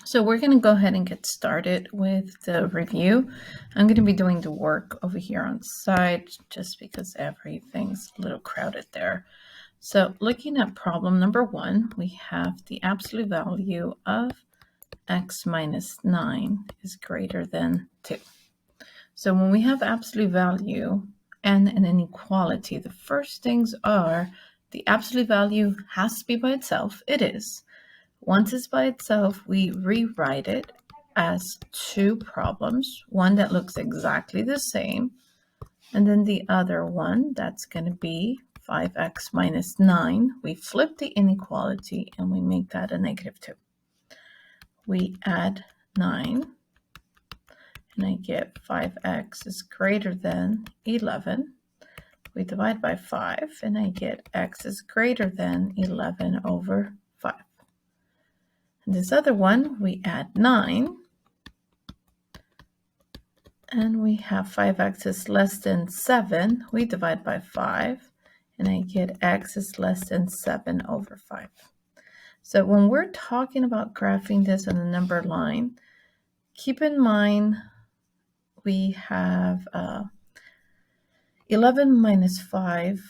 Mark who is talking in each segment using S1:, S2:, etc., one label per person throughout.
S1: So we're going to go ahead and get started with the review. I'm going to be doing the work over here on the side just because everything's a little crowded there. So looking at problem number 1, we have the absolute value of x minus 9 is greater than 2. So when we have absolute value and an inequality, the first things are the absolute value has to be by itself. It is. Once it's by itself, we rewrite it as two problems, one that looks exactly the same, and then the other one that's going to be 5x minus 9. We flip the inequality and we make that a negative 2. We add 9, and I get 5x is greater than 11. We divide by 5, and I get x is greater than 11 over 5. This other one, we add 9, and we have 5x is less than 7. We divide by 5, and I get x is less than 7 over 5. So when we're talking about graphing this on the number line, keep in mind we have 11 minus 5.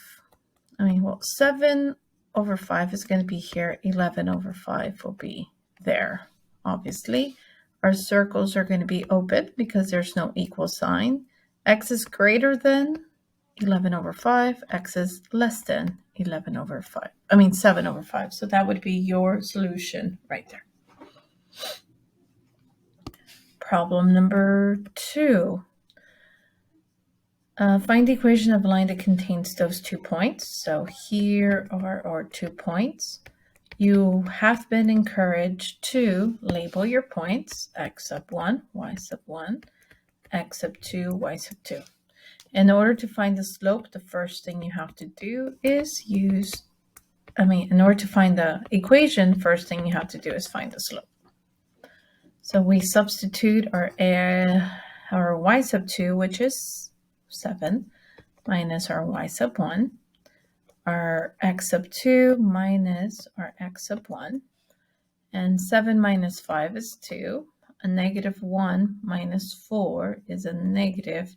S1: 7 over 5 is going to be here. 11 over 5 will be there. Obviously, our circles are going to be open because there's no equal sign. X is greater than 11 over 5. X is less than 11 over 5. 7 over 5. So that would be your solution right there. Problem number 2. Find the equation of a line that contains those 2 points. So here are our 2 points. You have been encouraged to label your points, x sub 1, y sub 1, x sub 2, y sub 2. In order to find the slope, the first thing you have to do is in order to find the equation, first thing you have to do is find the slope. So we substitute our y sub 2, which is 7, minus our y sub 1. Our x sub 2 minus our x sub 1. And 7 minus 5 is 2. A negative 1 minus 4 is a negative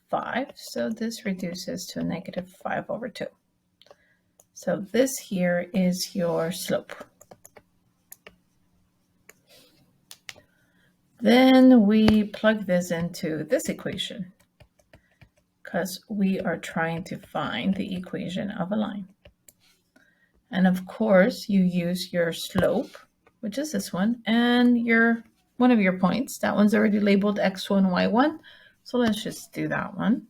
S1: 5. So this reduces to a negative 5 over 2. So this here is your slope. Then we plug this into this equation, because we are trying to find the equation of a line. And of course, you use your slope, which is this one, and one of your points. That one's already labeled x1, y1. So let's just do that one.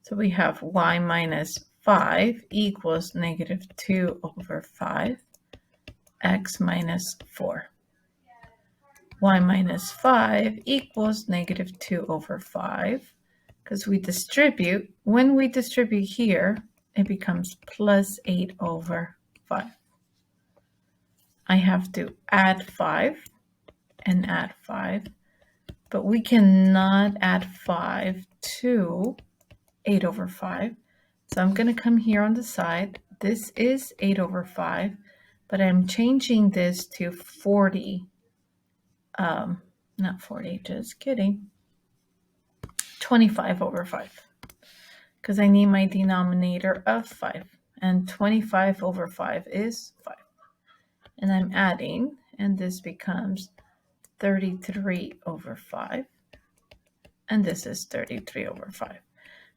S1: So we have y minus 5 equals negative 2 over 5, x minus 4. Y minus 5 equals negative 2 over 5. Because when we distribute here, it becomes plus 8 over 5. I have to add 5 and add 5, but we cannot add 5 to 8 over 5. So I'm going to come here on the side. This is 8 over 5, but I'm changing this to 40. Not 40, just kidding. 25 over 5, because I need my denominator of 5, and 25 over 5 is 5. And I'm adding, and this becomes 33 over 5, and this is 33 over 5.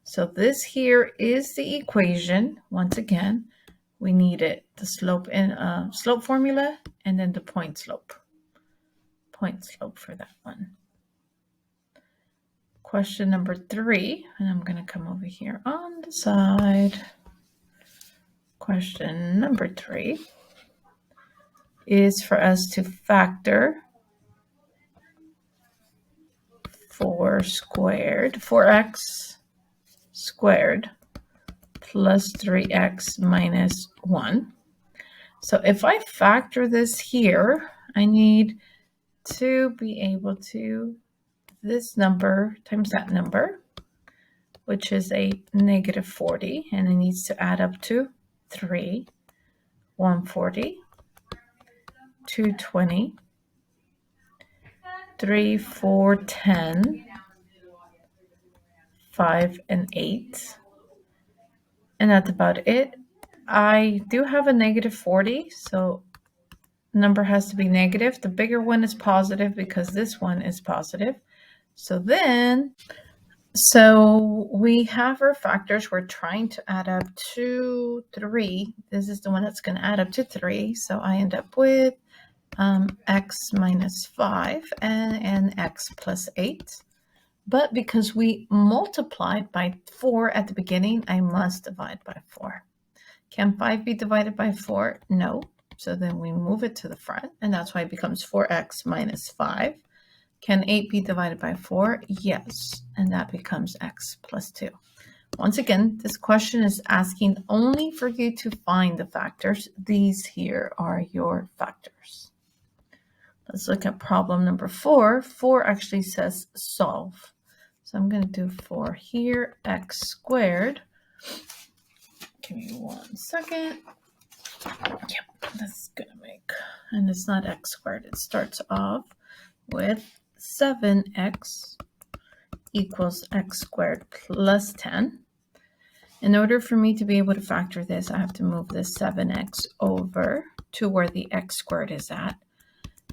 S1: So this here is the equation. Once again, we needed the slope and slope formula, and then the point slope for that one. Question number 3, and I'm going to come over here on the side. Question number 3 is for us to factor 4x squared plus 3x minus 1. So if I factor this here, I need to be able to this number times that number, which is a negative 40, and it needs to add up to 140, 220, 3, 4, 10, 5, and 8. And that's about it. I do have a negative 40, so number has to be negative. The bigger one is positive because this one is positive. So we have our factors. We're trying to add up to 3. This is the one that's going to add up to 3. So I end up with x minus 5 and x plus 8. But because we multiplied by 4 at the beginning, I must divide by 4. Can 5 be divided by 4? No. So then we move it to the front, and that's why it becomes 4x minus 5. Can 8 be divided by 4? Yes, and that becomes x plus 2. Once again, this question is asking only for you to find the factors. These here are your factors. Let's look at problem number 4. 4 actually says solve. So I'm going to do 4 here, x squared. Give me 1 second. Yep, that's going to make, and it's not x squared. It starts off with 7x equals x squared plus 10. In order for me to be able to factor this, I have to move this 7x over to where the x squared is at.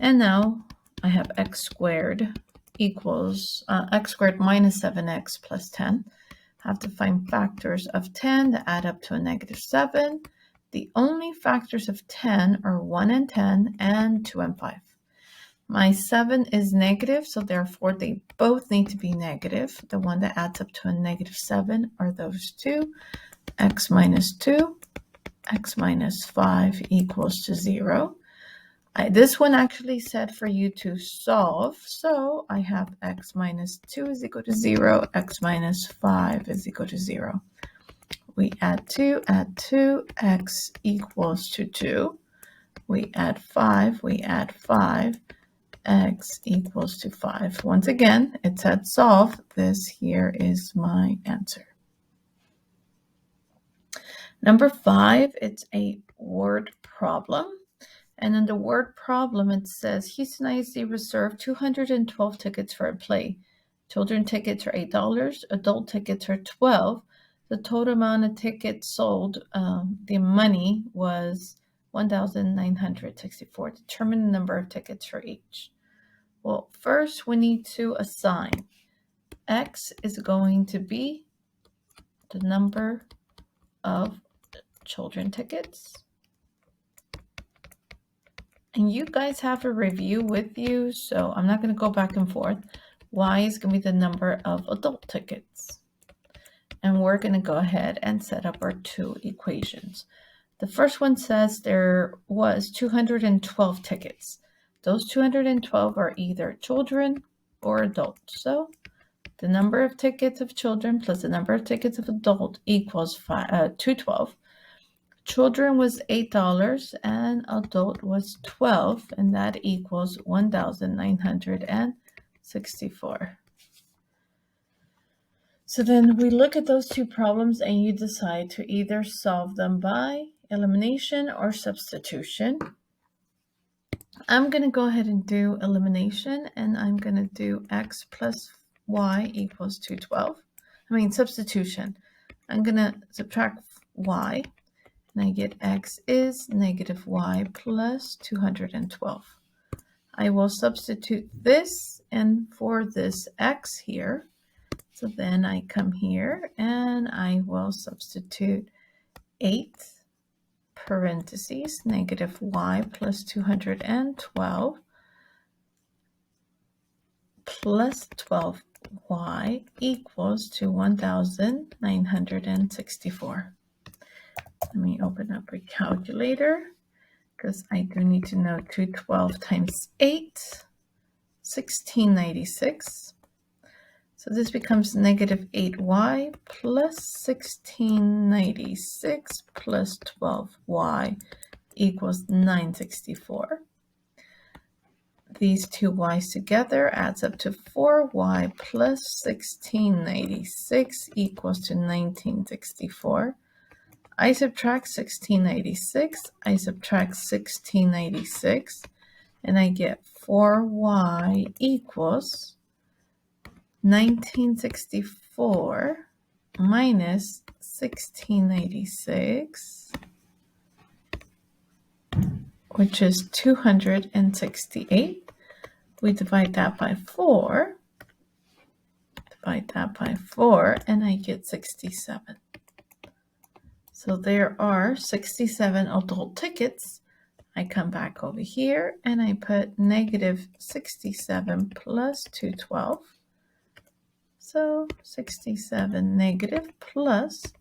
S1: And now I have x squared equals x squared minus 7x plus 10. I have to find factors of 10 that add up to a negative 7. The only factors of 10 are 1 and 10 and 2 and 5. My 7 is negative, so therefore they both need to be negative. The one that adds up to a negative 7 are those two. X minus 2, x minus 5 equals to 0. This one actually said for you to solve, so I have x minus 2 is equal to 0, x minus 5 is equal to 0. We add 2, x equals to 2. We add 5, x equals to 5. Once again, it said solve. This here is my answer. Number 5, it's a word problem. And in the word problem, it says Houston ISD reserved 212 tickets for a play. Children tickets are $8. Adult tickets are $12. The total amount of tickets sold, the money was $1,964. Determine the number of tickets for each. Well, first we need to assign. X is going to be the number of children tickets. And you guys have a review with you, so I'm not going to go back and forth. Y is going to be the number of adult tickets. And we're going to go ahead and set up our two equations. The first one says there was 212 tickets. Those 212 are either children or adults. So the number of tickets of children plus the number of tickets of adult equals 212. Children was $8 and adult was $12, and that equals 1,964. So then we look at those two problems and you decide to either solve them by elimination or substitution. I'm going to go ahead and do elimination, and I'm going to do x plus y equals 212. Substitution. I'm going to subtract y. And I get x is negative y plus 212. I will substitute this in for this x here. So then I come here and I will substitute 8 parentheses negative y plus 212 plus 12y equals to 1,964. Let me open up a calculator because I do need to know 212 times 8, 1696. So this becomes negative 8y plus 1696 plus 12y equals 964. These two y's together adds up to 4y plus 1696 equals to 1964. I subtract 1696, I subtract 1696, and I get 4y equals 1964 minus 1686, which is 268. We divide that by 4, and I get 67. So there are 67 adult tickets. I come back over here and I put negative 67 plus 212. So 67 negative plus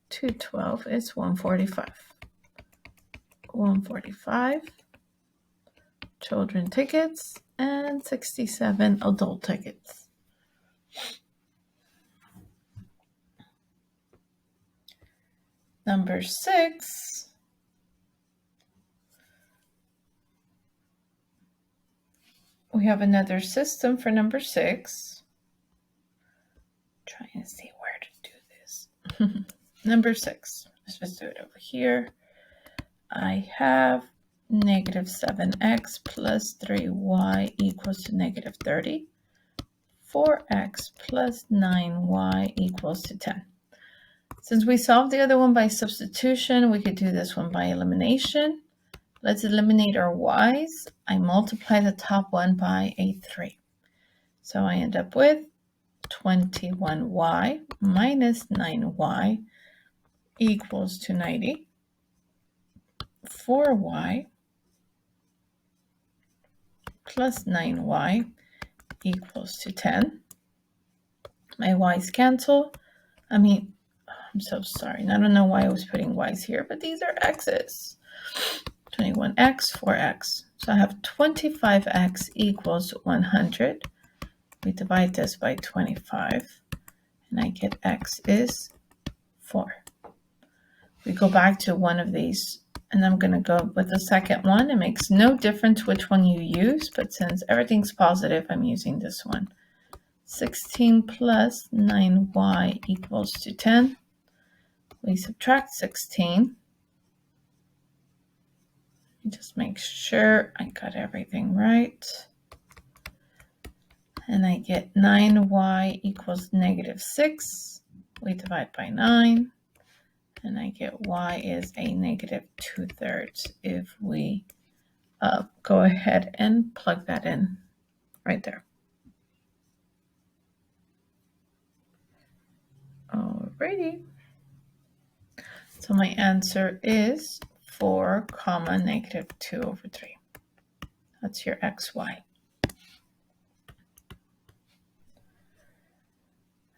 S1: 212 is 145. 145 children tickets and 67 adult tickets. Number 6. We have another system for number 6. Trying to see where to do this. Number 6. Let's just do it over here. I have negative 7x plus 3y equals to negative 30. 4x plus 9y equals to 10. Since we solved the other one by substitution, we could do this one by elimination. Let's eliminate our y's. I multiply the top one by a 3. So I end up with 21y minus 9y equals to 90. 4y plus 9y equals to 10. My y's cancel. I'm so sorry. I don't know why I was putting y's here, but these are x's. 21x, 4x. So I have 25x equals 100. We divide this by 25, and I get x is 4. We go back to one of these, and I'm going to go with the second one. It makes no difference which one you use, but since everything's positive, I'm using this one. 16 plus 9y equals to 10. We subtract 16. Just make sure I got everything right. And I get 9y equals negative 6. We divide by 9. And I get y is a negative 2/3 if we go ahead and plug that in right there. Alrighty. So my answer is 4, negative 2 over 3. That's your xy.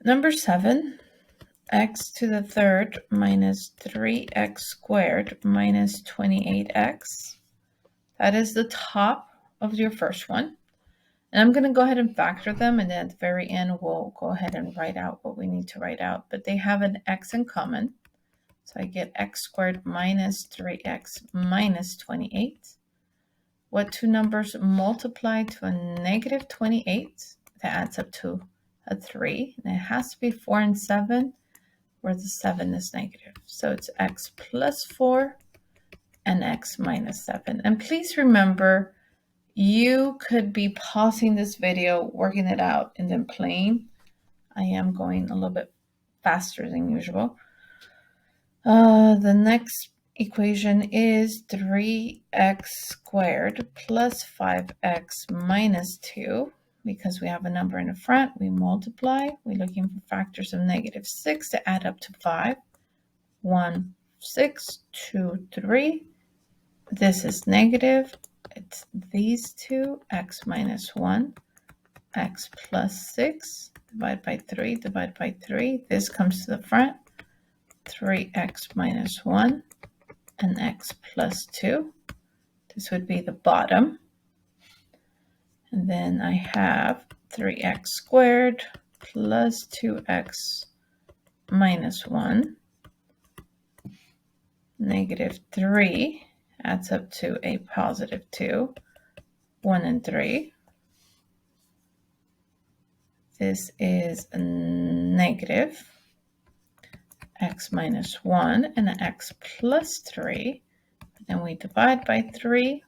S1: Number 7, x to the third minus 3x squared minus 28x. That is the top of your first one. And I'm going to go ahead and factor them, and then at the very end, we'll go ahead and write out what we need to write out. But they have an x in common. So I get x squared minus 3x minus 28. What two numbers multiply to a negative 28? That adds up to a 3. And it has to be 4 and 7, where the 7 is negative. So it's x plus 4 and x minus 7. And please remember, you could be pausing this video, working it out, and then playing. I am going a little bit faster than usual. The next equation is 3x squared plus 5x minus 2. Because we have a number in the front, we multiply. We're looking for factors of negative 6 to add up to 5. 1, 6, 2, 3. This is negative. It's these two, x minus 1, x plus 6, divide by 3, divide by 3. This comes to the front, 3x minus 1, and x plus 2. This would be the bottom. And then I have 3x squared plus 2x minus 1. Negative 3 adds up to a positive 2. 1 and 3. This is a negative x minus 1 and an x plus 3. Then we divide by 3.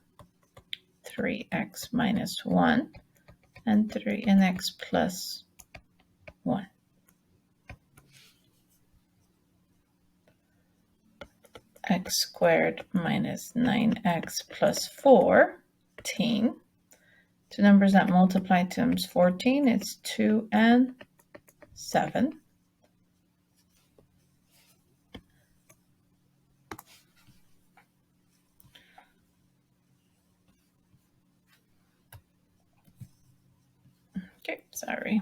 S1: 3x minus 1, and x plus 1. X squared minus 9x plus 14. Two numbers that multiply times 14, it's 2 and 7. Okay, sorry.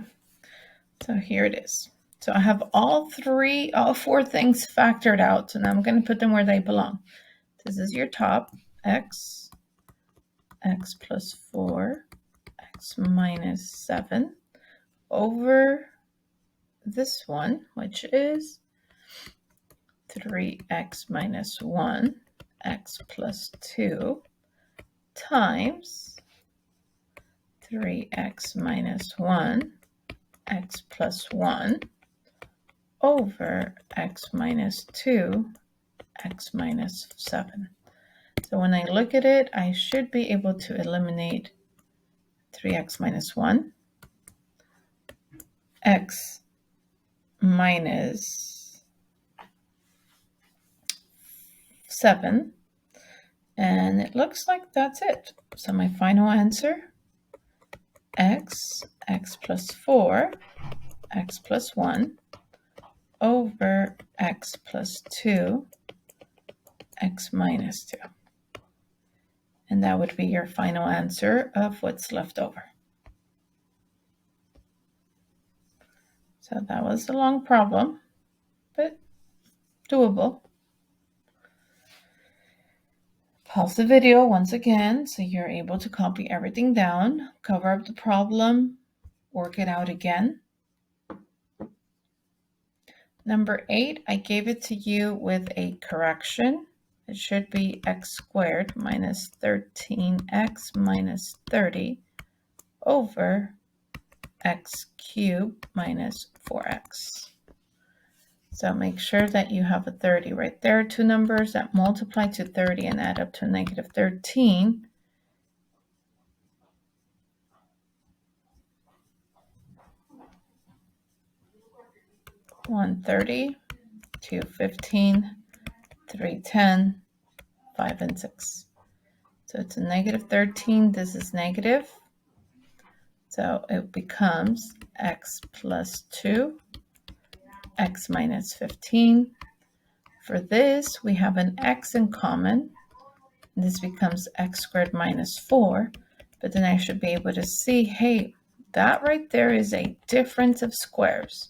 S1: So here it is. So I have all four things factored out. So now I'm going to put them where they belong. This is your top, x plus 4, x minus 7, over this one, which is 3x minus 1, x plus 2, times 3x minus 1, x plus 1, over x minus 2, x minus 7. So when I look at it, I should be able to eliminate 3x minus 1, x minus 7, and it looks like that's it. So my final answer, x plus 4, x plus 1, over x plus 2, x minus 2. And that would be your final answer of what's left over. So that was a long problem, but doable. Pause the video once again so you're able to copy everything down, cover up the problem, work it out again. Number 8, I gave it to you with a correction. It should be x squared minus 13x minus 30 over x cubed minus 4x. So make sure that you have a 30 right there. Two numbers that multiply to 30 and add up to a negative 13. $130, $215, $310, 5 and 6. So it's a negative 13. This is negative. So it becomes x plus 2, x minus 15. For this, we have an x in common. This becomes x squared minus 4. But then I should be able to see, hey, that right there is a difference of squares.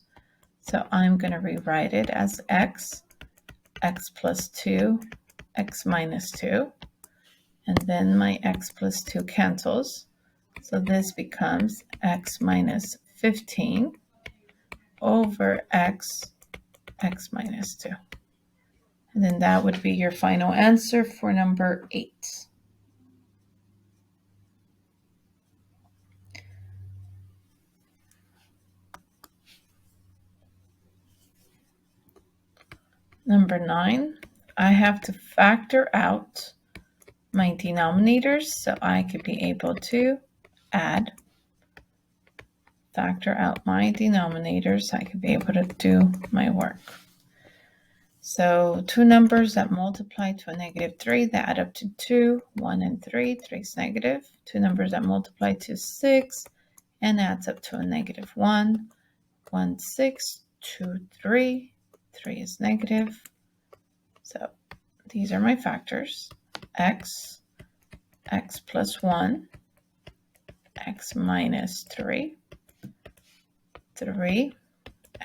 S1: So I'm going to rewrite it as x plus 2, x minus 2. And then my x plus 2 cancels. So this becomes x minus 15 over x minus 2. And then that would be your final answer for number 8. Number 9, I have to factor out my denominators so I could be able to factor out my denominators so I could be able to do my work. So two numbers that multiply to a negative 3 that add up to 2, 1 and 3, 3 is negative. Two numbers that multiply to 6 and adds up to a negative 1, 1, 6, 2, 3, 3 is negative. So these are my factors, x plus 1, x minus 3,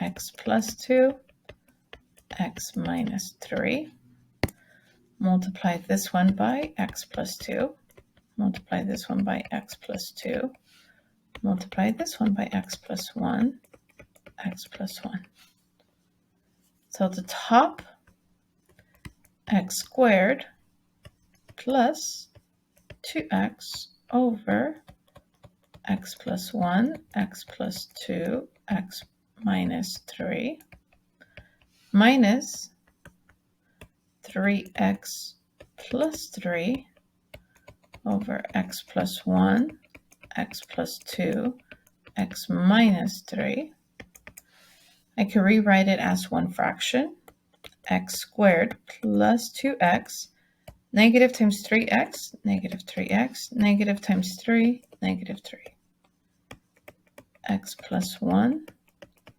S1: x plus 2, x minus 3, multiply this one by x plus 2, multiply this one by x plus 2, multiply this one by x plus 1, x plus 1. So the top, x squared plus 2x over x plus 1, x plus 2, x minus 3, minus 3x plus 3 over x plus 1, x plus 2, x minus 3. I can rewrite it as one fraction, x squared plus 2x, negative times 3x, negative 3x, negative times 3, negative 3. X plus 1,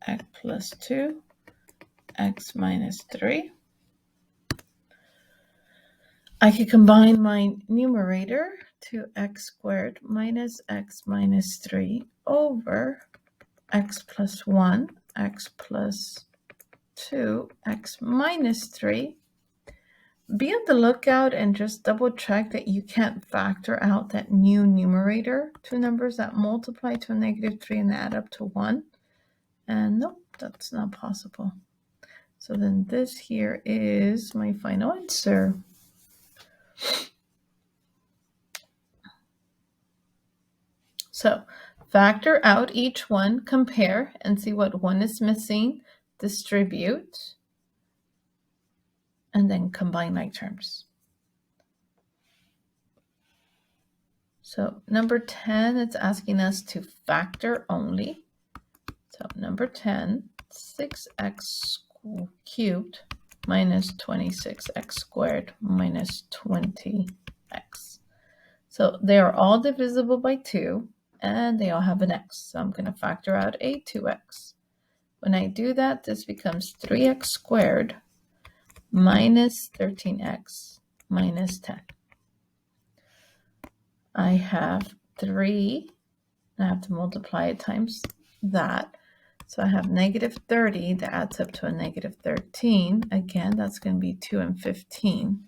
S1: x plus 2, x minus 3. I could combine my numerator to x squared minus x minus 3 over x plus 1, x plus 2, x minus 3. Be on the lookout and just double check that you can't factor out that new numerator, two numbers that multiply to a negative 3 and add up to 1. And nope, that's not possible. So then this here is my final answer. So factor out each one, compare, and see what one is missing, distribute, and then combine like terms. So number 10, it's asking us to factor only. So number 10, 6x cubed minus 26x squared minus 20x. So they are all divisible by 2, and they all have an x. So I'm going to factor out a 2x. When I do that, this becomes 3x squared minus 13x minus 10. I have 3, and I have to multiply it times that. So I have negative 30 that adds up to a negative 13. Again, that's going to be 2 and 15.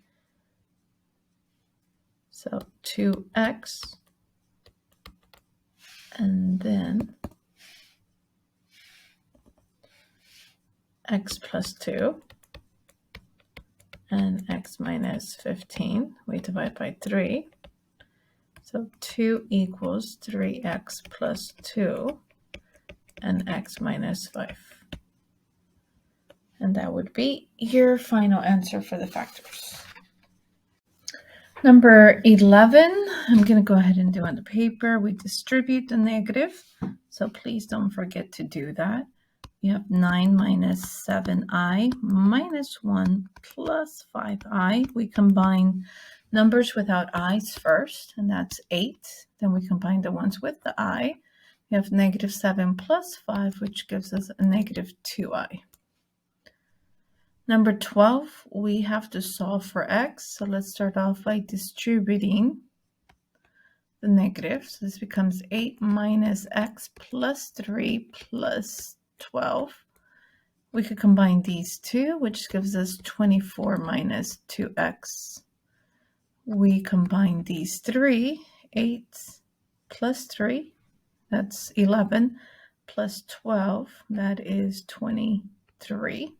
S1: So 2x, and then x plus 2, and x minus 15. We divide by 3. So 2 equals 3x plus 2, and x minus 5. And that would be your final answer for the factors. Number 11, I'm going to go ahead and do on the paper. We distribute the negative, so please don't forget to do that. You have 9 minus 7i minus 1 plus 5i. We combine numbers without i's first, and that's 8. Then we combine the ones with the I. We have negative 7 plus 5, which gives us a negative 2i. Number 12, we have to solve for x. So let's start off by distributing the negative. So this becomes 8 minus x plus 3 plus 12. We could combine these two, which gives us 24 minus 2x. We combine these 3, 8 plus 3, that's 11, plus 12, that is 23,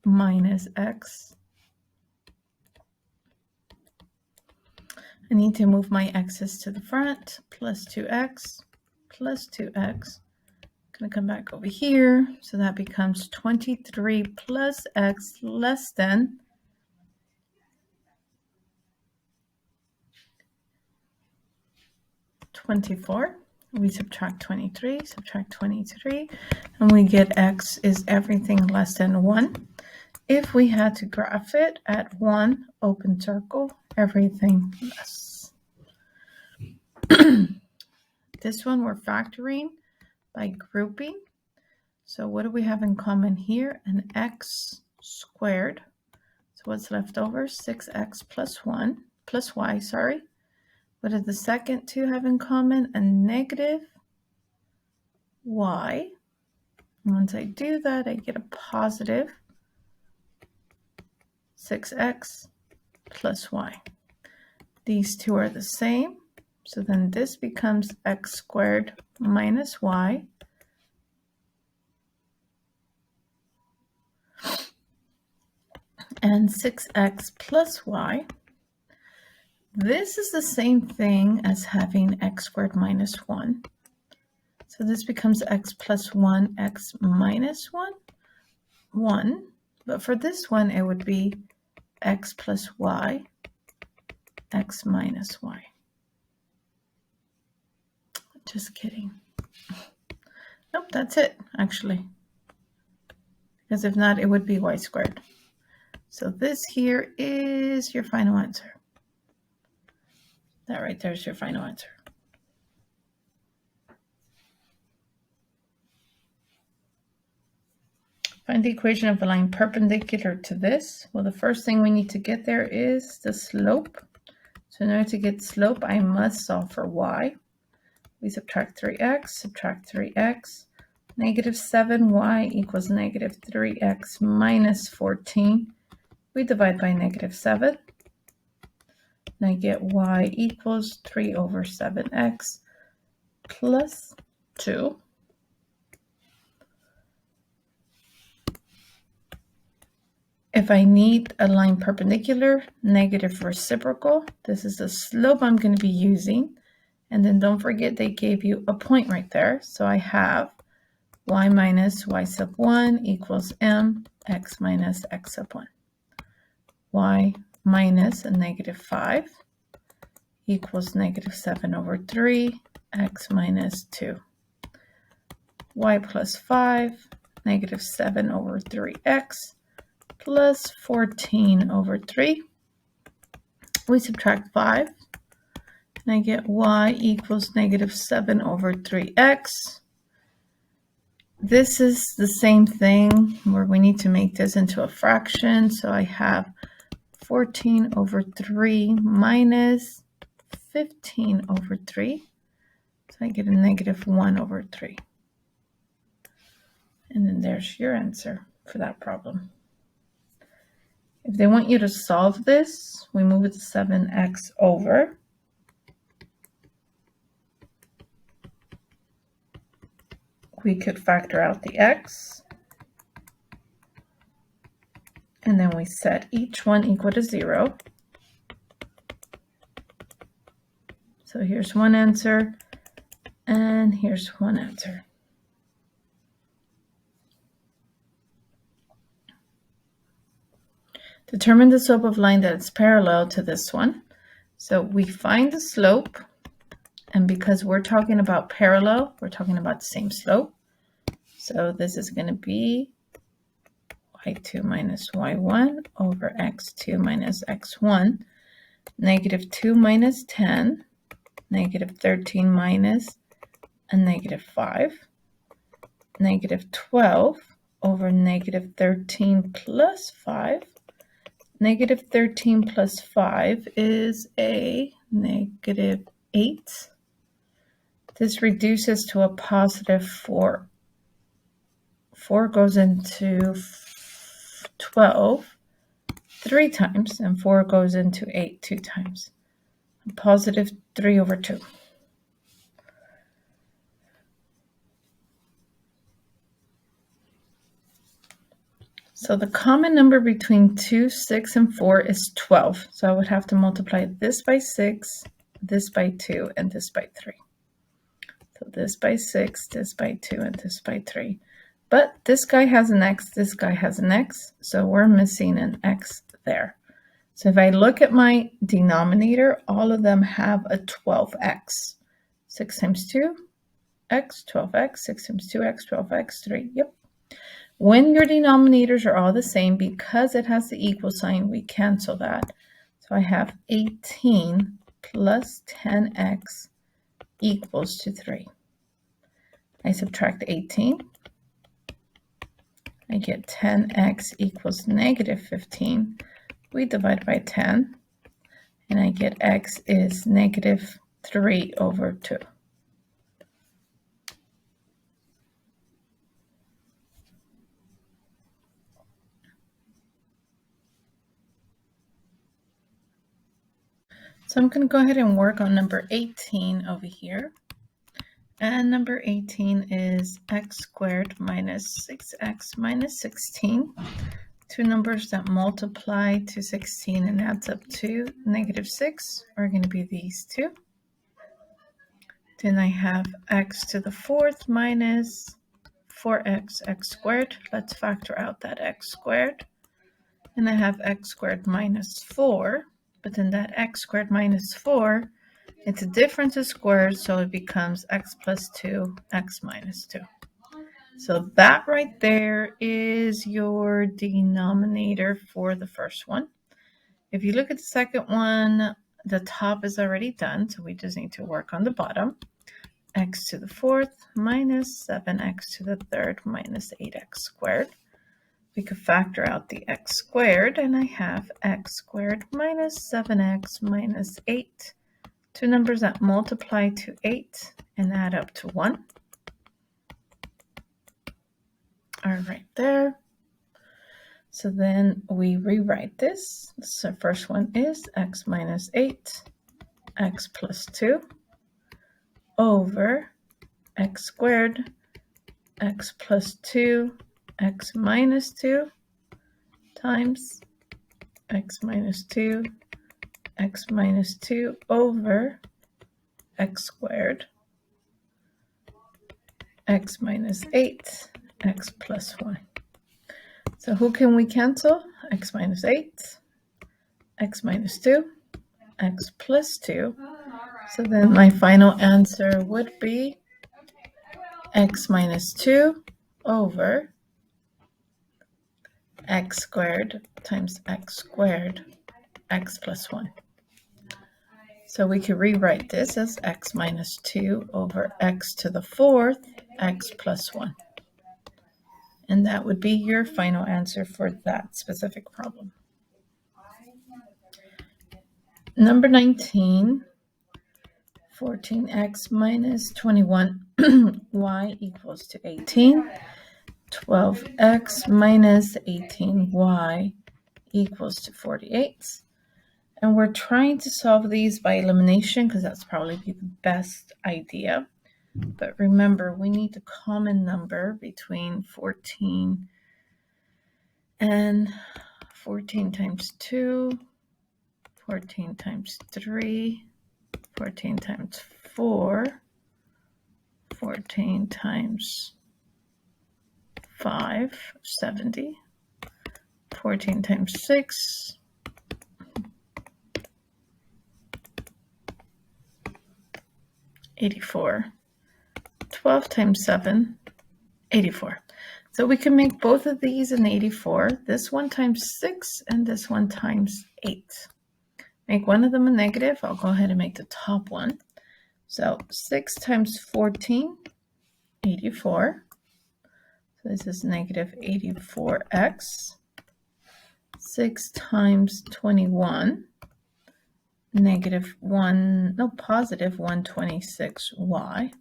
S1: minus x. I need to move my x's to the front, plus 2x, plus 2x. Going to come back over here, so that becomes 23 plus x less than 24. We subtract 23, and we get x is everything less than 1. If we had to graph it at 1, open circle, everything less. This one we're factoring by grouping. So what do we have in common here? An x squared. So what's left over? 6x plus 1, plus y, sorry. What do the second two have in common? A negative y. And once I do that, I get a positive 6x plus y. These two are the same. So then this becomes x squared minus y. And 6x plus y. This is the same thing as having x squared minus 1. So this becomes x plus 1, x minus 1, 1. But for this one, it would be x plus y, x minus y. Just kidding. Nope, that's it, actually. Because if not, it would be y squared. So this here is your final answer. That right there is your final answer. Find the equation of a line perpendicular to this. Well, the first thing we need to get there is the slope. So in order to get slope, I must solve for y. We subtract 3x, subtract 3x. Negative 7y equals negative 3x minus 14. We divide by negative 7. And I get y equals 3 over 7x plus 2. If I need a line perpendicular, negative reciprocal, this is the slope I'm going to be using. And then don't forget they gave you a point right there. So I have y minus y sub 1 equals m x minus x sub 1. Y minus a negative 5 equals negative 7 over 3 x minus 2. Y plus 5, negative 7 over 3x plus 14 over 3. We subtract 5, and I get y equals negative 7 over 3x. This is the same thing where we need to make this into a fraction. So I have 14 over 3 minus 15 over 3. So I get a negative 1 over 3. And then there's your answer for that problem. If they want you to solve this, we move it to 7x over. We could factor out the x. And then we set each one equal to 0. So here's one answer, and here's one answer. Determine the slope of line that is parallel to this one. So we find the slope, and because we're talking about parallel, we're talking about the same slope. So this is going to be y2 minus y1 over x2 minus x1, negative 2 minus 10, negative 13 minus a negative 5, negative 12 over negative 13 plus 5. Negative 13 plus 5 is a negative 8. This reduces to a positive 4. 4 goes into 12 3 times, and 4 goes into 8 2 times. A positive 3 over 2. So the common number between 2, 6, and 4 is 12. So I would have to multiply this by 6, this by 2, and this by 3. So this by 6, this by 2, and this by 3. But this guy has an x, this guy has an x, so we're missing an x there. So if I look at my denominator, all of them have a 12x. 6 times 2, x, 12x, 6 times 2x, 12x, 3, yep. When your denominators are all the same, because it has the equal sign, we cancel that. So I have 18 plus 10x equals to 3. I subtract 18. I get 10x equals negative 15. We divide by 10. And I get x is negative 3 over 2. So I'm going to go ahead and work on number 18 over here. And number 18 is x squared minus 6x minus 16. Two numbers that multiply to 16 and adds up to negative 6 are going to be these two. Then I have x to the fourth minus 4x x squared. Let's factor out that x squared. And I have x squared minus 4 but then that x squared minus 4, its difference is squared, so it becomes x plus 2, x minus 2. So that right there is your denominator for the first one. If you look at the second one, the top is already done, so we just need to work on the bottom. X to the fourth minus 7x to the third minus 8x squared. We could factor out the x squared, and I have x squared minus 7x minus 8. Two numbers that multiply to 8 and add up to 1 are right there. So then we rewrite this. So first one is x minus 8, x plus 2 over x squared, x plus 2, x minus 2 times x minus 2, x minus 2 over x squared, x minus 8, x plus 1. So who can we cancel? X minus 8, x minus 2, x plus 2. So then my final answer would be x minus 2 over x squared times x squared, x plus 1. So we could rewrite this as x minus 2 over x to the fourth, x plus 1. And that would be your final answer for that specific problem. Number 19, 14x minus 21 y equals to 18. 12x minus 18y equals to 48. And we're trying to solve these by elimination because that's probably the best idea. But remember, we need the common number between 14 and 14 times 2, 14 times 3, 14 times 4, 14 times 5, 70, 14 times 6, 84, 12 times 7, 84. So we can make both of these an 84, this one times 6 and this one times 8. Make one of them a negative. I'll go ahead and make the top one. So 6 times 14, 84. So this is negative 84x. 6 times 21, positive 126y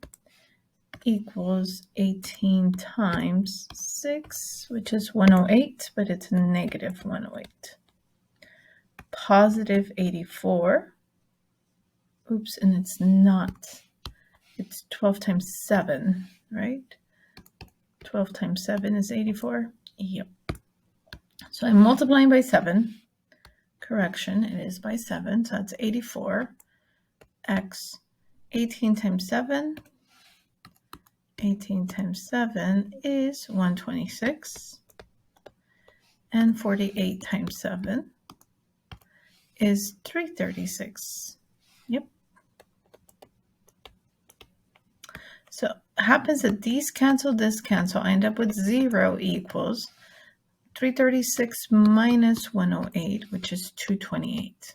S1: equals 18 times 6, which is 108, but it's negative 108. Positive 84. Oops, and it's not. It's 12 times 7, right? 12 times 7 is 84. Yep. So I'm multiplying by 7. Correction, it is by 7, so that's 84. X, 18 times 7. 18 times 7 is 126. And 48 times 7 is 336. Yep. So it happens that these cancel, this cancel. I end up with 0 equals 336 minus 108, which is 228.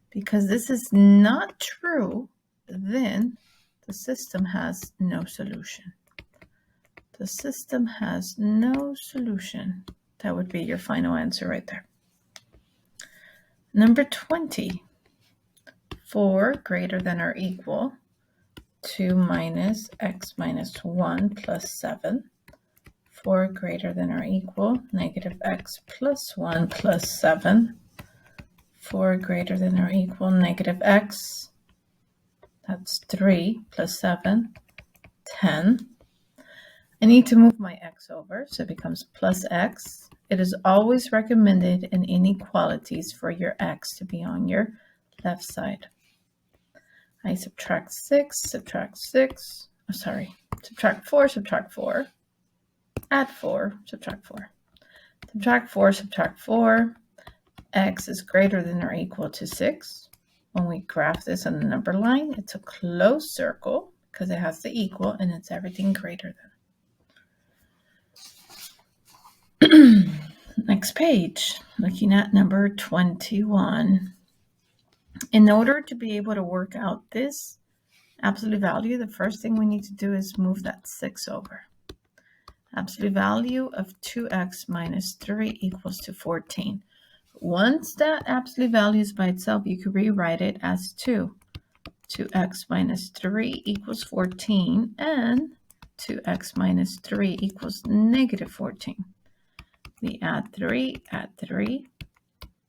S1: Because this is not true, then the system has no solution. The system has no solution. That would be your final answer right there. Number 20, 4 greater than or equal 2 minus x minus 1 plus 7. 4 greater than or equal negative x plus 1 plus 7. 4 greater than or equal negative x. That's 3 plus 7, 10. I need to move my x over, so it becomes plus x. It is always recommended in inequalities for your x to be on your left side. I subtract 4, subtract 4, add 4, subtract 4. Subtract 4, subtract 4, x is greater than or equal to 6. When we graph this on the number line, it's a closed circle because it has the equal and it's everything greater than. Next page, looking at number 21. In order to be able to work out this absolute value, the first thing we need to do is move that 6 over. Absolute value of 2x minus 3 equals to 14. Once that absolute value is by itself, you could rewrite it as 2. 2x minus 3 equals 14, and 2x minus 3 equals negative 14. We add 3,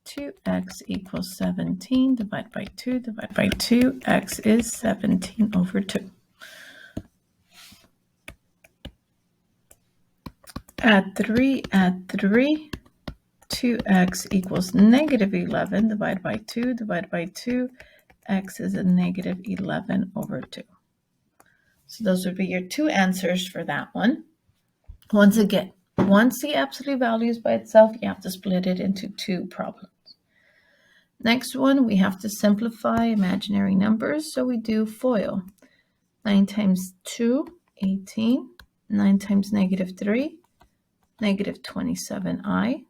S1: 2x equals 17, divide by 2, x is 17 over 2. Add 3, 2x equals negative 11, divide by 2, x is a negative 11 over 2. So those would be your two answers for that one. Once again, once the absolute value is by itself, you have to split it into two problems. Next one, we have to simplify imaginary numbers, so we do FOIL. 9 times 2, 18. 9 times negative 3, negative 27i.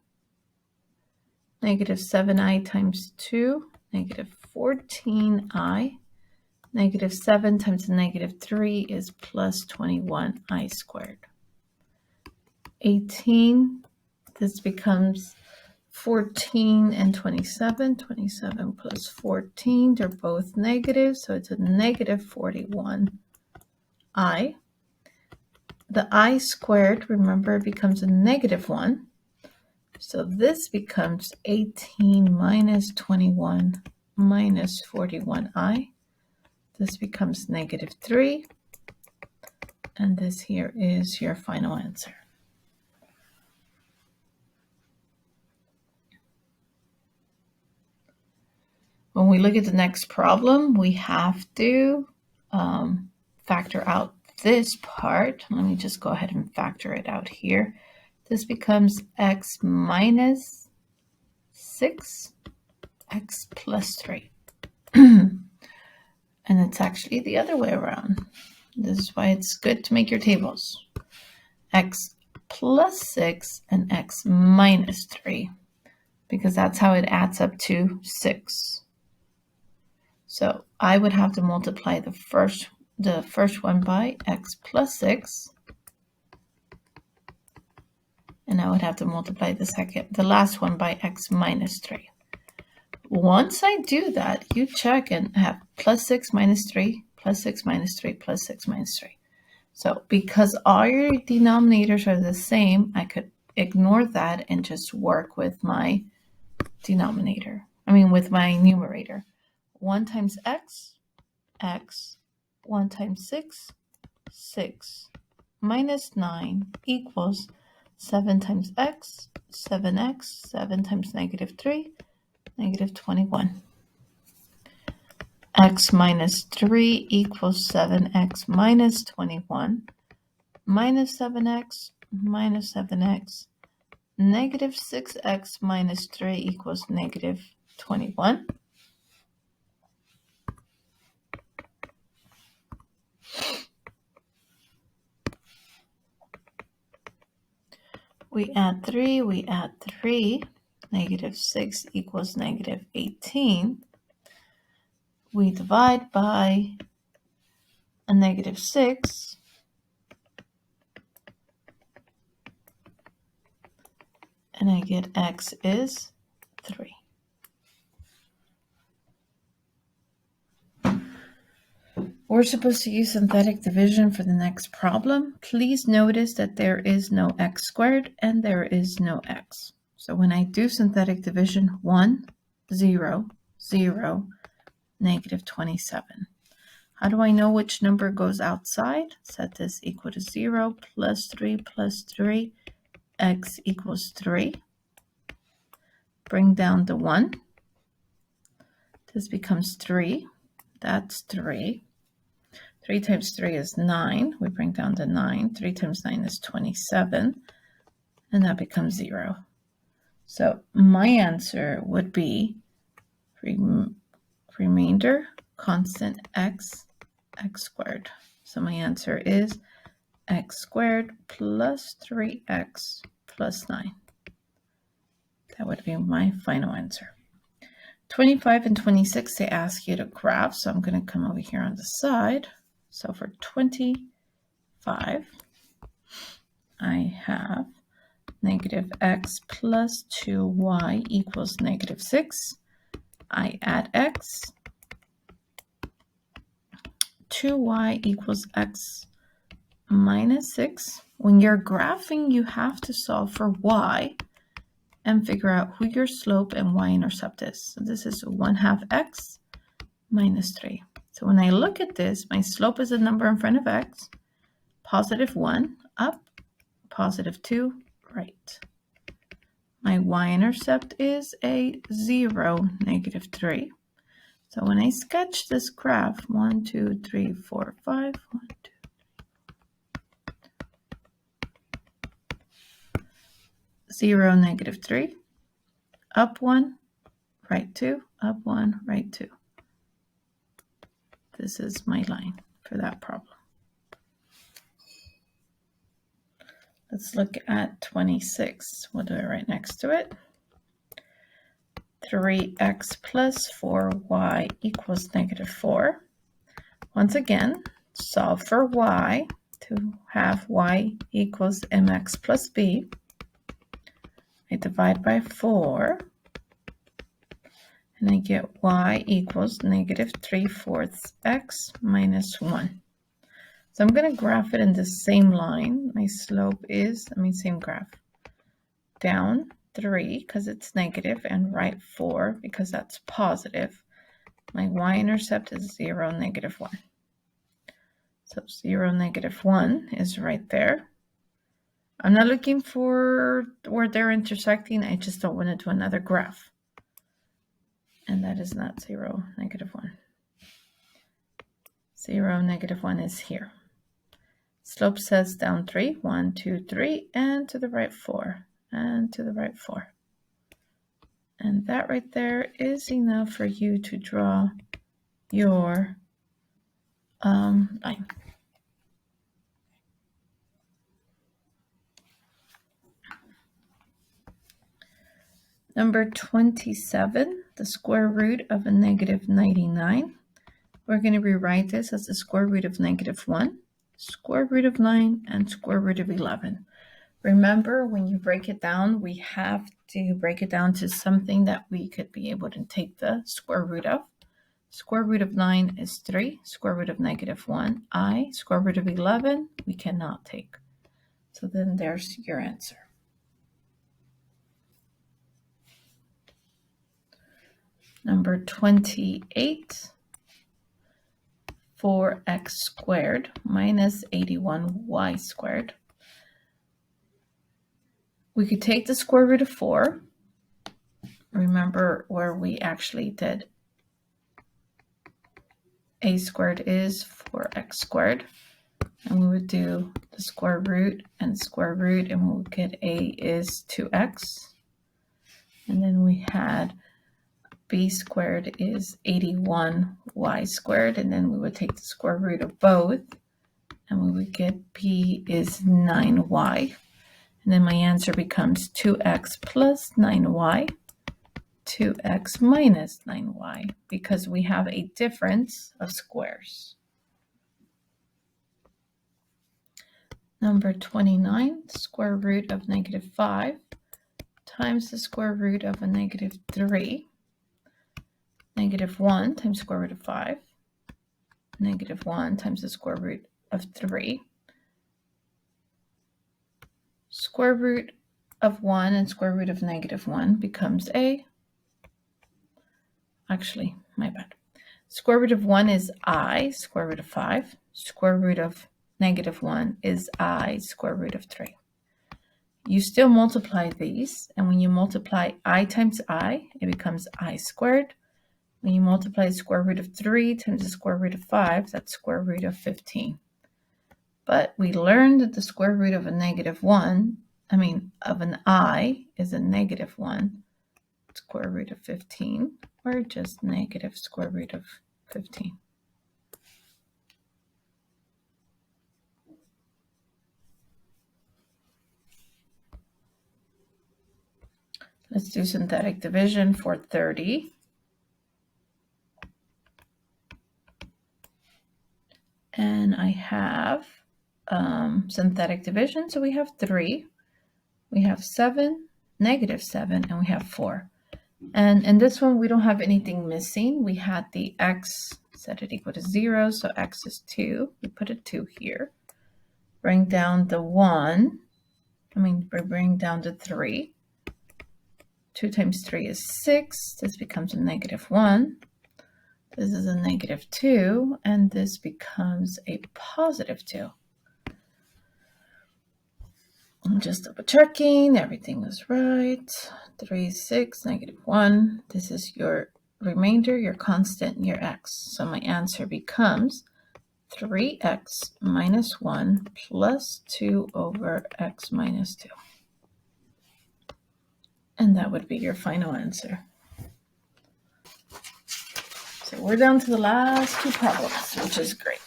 S1: Negative 7i times 2, negative 14i. Negative 7 times negative 3 is plus 21i squared. 18, this becomes 14 and 27. 27 plus 14, they're both negative, so it's a negative 41i. The i squared, remember, becomes a negative 1. So this becomes 18 minus 21 minus 41i. This becomes negative 3. And this here is your final answer. When we look at the next problem, we have to factor out this part. Let me just go ahead and factor it out here. This becomes x minus 6, x plus 3. And it's actually the other way around. This is why it's good to make your tables. X plus 6 and x minus 3, because that's how it adds up to 6. So I would have to multiply the first one by x plus 6. And I would have to multiply the last one by x minus 3. Once I do that, you check and have plus 6 minus 3, plus 6 minus 3, plus 6 minus 3. So because all your denominators are the same, I could ignore that and just work with my with my numerator. 1 times x, x. 1 times 6, 6. Minus 9 equals 7 times x, 7x. 7 times negative 3, negative 21. X minus 3 equals 7x minus 21. Minus 7x, minus 7x. Negative 6x minus 3 equals negative 21. We add 3. Negative 6 equals negative 18. We divide by a negative 6. And I get x is 3. We're supposed to use synthetic division for the next problem. Please notice that there is no x squared and there is no x. So when I do synthetic division, 1, 0, 0, negative 27. How do I know which number goes outside? Set this equal to 0, plus 3, x equals 3. Bring down the 1. This becomes 3. That's 3. 3 times 3 is 9. We bring down the 9. 3 times 9 is 27. And that becomes 0. So my answer would be remainder constant x squared. So my answer is x squared plus 3x plus 9. That would be my final answer. 25 and 26, they ask you to graph. So I'm going to come over here on the side. So for 25, I have negative x plus 2y equals negative 6. I add x. 2y equals x minus 6. When you're graphing, you have to solve for y and figure out who your slope and y-intercept is. So this is 1/2 x minus 3. So when I look at this, my slope is a number in front of x, positive 1, up, positive 2, right. My y-intercept is a 0, negative 3. So when I sketch this graph, 1, 2, 3, 4, 5, 1, 2, 0, negative 3, up 1, right 2, up 1, right 2. This is my line for that problem. Let's look at 26. What do I write next to it? 3x plus 4y equals negative 4. Once again, solve for y to have y equals mx plus b. I divide by 4, and I get y equals negative 3/4 x minus 1. So I'm going to graph it in the same line. My slope is, same graph, down 3 because it's negative, and right 4 because that's positive. My y-intercept is 0, negative 1. So 0, negative 1 is right there. I'm not looking for where they're intersecting. I just don't want to do another graph. And that is not 0, negative 1. 0, negative 1 is here. Slope says down 3, 1, 2, 3, and to the right 4, and to the right 4. And that right there is enough for you to draw your line. Number 27, the square root of a negative 99. We're going to rewrite this as the square root of negative 1, square root of 9, and square root of 11. Remember, when you break it down, we have to break it down to something that we could be able to take the square root of. Square root of 9 is 3, square root of negative 1, I, square root of 11, we cannot take. So then there's your answer. Number 28, 4x squared minus 81y squared. We could take the square root of 4. Remember where we actually did a squared is 4x squared. And we would do the square root and square root, and we would get a is 2x. And then we had b squared is 81y squared, and then we would take the square root of both, and we would get b is 9y. And then my answer becomes 2x plus 9y, 2x minus 9y, because we have a difference of squares. Number 29, square root of negative 5 times the square root of a negative 3. Negative 1 times square root of 5. Negative 1 times the square root of 3. Square root of 1 and square root of negative 1 becomes actually, my bad. Square root of 1 is I, square root of 5. Square root of negative 1 is I, square root of 3. You still multiply these, and when you multiply I times I, it becomes I squared. When you multiply the square root of 3 times the square root of 5, that's square root of 15. But we learned that the square root of a negative 1, of an I, is a negative 1 square root of 15 or just negative square root of 15. Let's do synthetic division for 30. And I have synthetic division. So we have 3, we have 7, negative 7, and we have 4. And in this one, we don't have anything missing. We had the x, set it equal to 0, so x is 2. We put a 2 here. Bring down the 1. we bring down the 3. 2 times 3 is 6. This becomes a negative 1. This is a negative 2, and this becomes a positive 2. I'm just double checking, everything is right. 3, 6, negative 1. This is your remainder, your constant, your x. So my answer becomes 3x minus 1 plus 2 over x minus 2. And that would be your final answer. So we're down to the last 2 problems, which is great.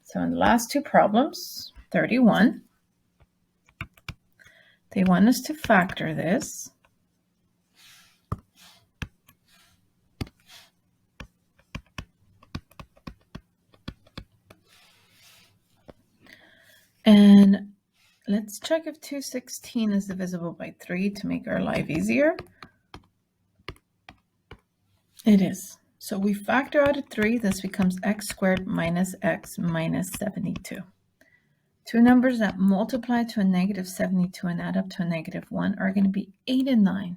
S1: So in the last 2 problems, 31, they want us to factor this. And let's check if 216 is divisible by 3 to make our life easier. It is. So we factor out a 3. This becomes x squared minus x minus 72. 2 numbers that multiply to a negative 72 and add up to a negative 1 are going to be 8 and 9.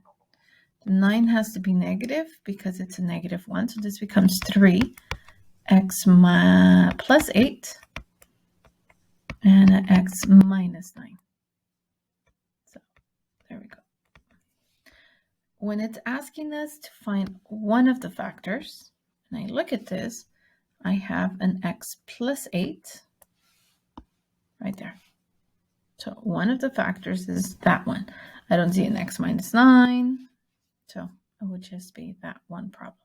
S1: The 9 has to be negative because it's a negative 1. So this becomes 3x plus 8 and an x minus 9. So there we go. When it's asking us to find one of the factors, and I look at this, I have an x plus 8 right there. So one of the factors is that one. I don't see an x minus 9, so it would just be that one problem.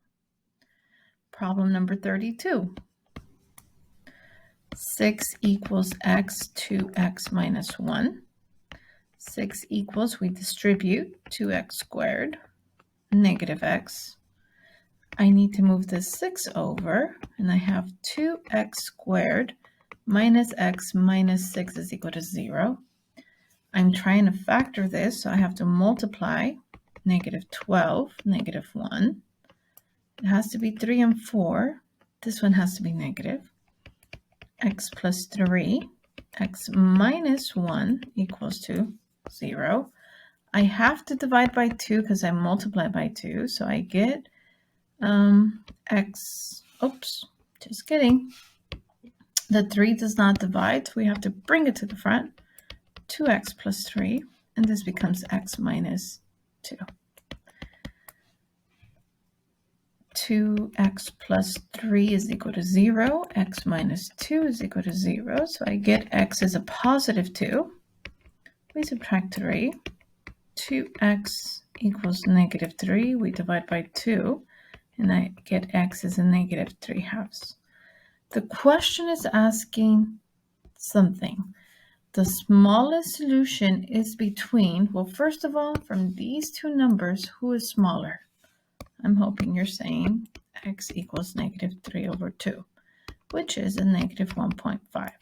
S1: Problem number 32. 6 equals x, 2x minus 1. 6 equals, we distribute 2x squared, negative x. I need to move this 6 over, and I have 2x squared minus x minus 6 is equal to 0. I'm trying to factor this, so I have to multiply negative 12, negative 1. It has to be 3 and 4. This one has to be negative. X plus 3, x minus 1 equals to 0. I have to divide by 2 because I multiply by 2, so I get x, oops, just kidding. The 3 does not divide, so we have to bring it to the front. 2x plus 3, and this becomes x minus 2. 2x plus 3 is equal to 0. X minus 2 is equal to 0. So I get x is a positive 2. We subtract 3. 2x equals negative 3. We divide by 2. And I get x is a negative 3/2. The question is asking something. The smallest solution is between, well, first of all, from these 2 numbers, who is smaller? I'm hoping you're saying x equals negative 3 over 2, which is a negative 1.5.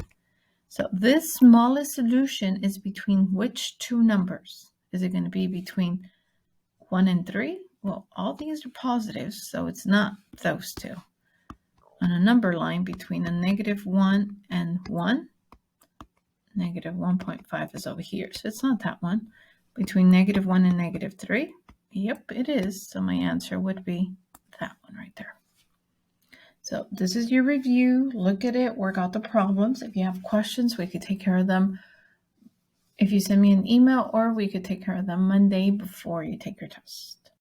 S1: So this smallest solution is between which 2 numbers? Is it going to be between 1 and 3? Well, all these are positives, so it's not those 2. On a number line between a negative 1 and 1, negative 1.5 is over here, so it's not that one. Between negative 1 and negative 3, yep, it is. So my answer would be that one right there. So this is your review. Look at it, work out the problems. If you have questions, we could take care of them if you send me an email, or we could take care of them Monday before you take your test.